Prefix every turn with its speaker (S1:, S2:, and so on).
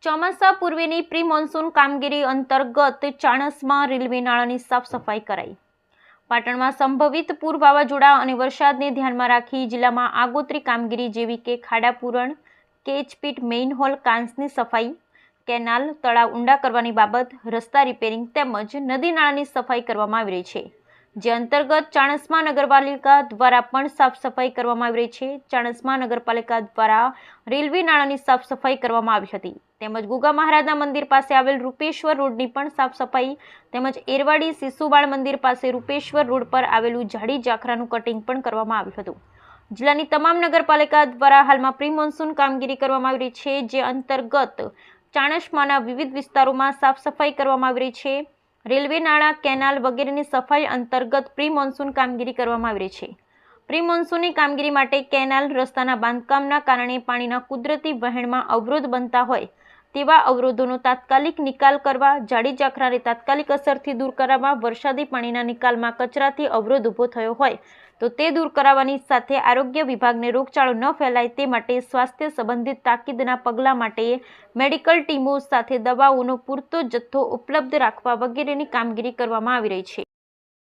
S1: ચોમાસા પૂર્વેની pre monsoon કામગીરી અંતર્ગત ચાણસ્મા રેલવે નાળાની સાફ સફાઈ કરાઈ। પાટણમાં સંભવિત પૂર, વાવાઝોડા અને વરસાદને ધ્યાનમાં રાખી જિલ્લામાં આગોતરી કામગીરી જેવી કે ખાડા પૂરણ, કેચપીટ, મેઇન હોલ, કાંસની સફાઈ, કેનાલ, તળાવ ઊંડા કરવાની બાબત, રસ્તા રિપેરિંગ તેમજ નદી નાળાની સફાઈ કરવામાં આવી રહી છે, જે અંતર્ગત ચાણસ્મા નગરપાલિકા દ્વારા પણ સાફ સફાઈ કરવામાં આવી રહી છે। ચાણસ્મા નગરપાલિકા દ્વારા રેલવે નાળાની સાફ સફાઈ કરવામાં આવી હતી, તેમજ ગુગા મહારાજના મંદિર પાસે આવેલ રૂપેશ્વર રોડની પણ સાફ સફાઈ તેમજ એરવાડી શિશુબાળ મંદિર પાસે રૂપેશ્વર રોડ પર આવેલું ઝાડી ઝાખરાનું કટિંગ પણ કરવામાં આવ્યું હતું। જિલ્લાની તમામ નગરપાલિકા દ્વારા હાલમાં પ્રી મોન્સૂન કામગીરી કરવામાં આવી રહી છે, જે અંતર્ગત ચાણસ્માના વિવિધ વિસ્તારોમાં સાફ સફાઈ કરવામાં આવી રહી છે। રેલવે નાળા, કેનાલ વગેરેની સફાઈ અંતર્ગત પ્રી મોન્સૂન કામગીરી કરવામાં આવી રહી છે। પ્રી મોન્સૂનની કામગીરી માટે કેનાલ, રસ્તાના બાંધકામના કારણે પાણીના કુદરતી વહેણમાં અવરોધ બનતા હોય તેવા અવરોધોનો તાત્કાલિક નિકાલ કરવા, ઝાડી ઝાખરાને તાત્કાલિક અસરથી દૂર કરાવવા, વરસાદી પાણીના નિકાલમાં કચરાથી અવરોધ ઊભો થયો હોય તો તે દૂર કરાવવાની સાથે આરોગ્ય વિભાગને રોગચાળો ન ફેલાય તે માટે સ્વાસ્થ્ય સંબંધિત તાકીદના પગલાં માટે મેડિકલ ટીમો સાથે દવાઓનો પૂરતો જથ્થો ઉપલબ્ધ રાખવા વગેરેની કામગીરી કરવામાં આવી રહી છે।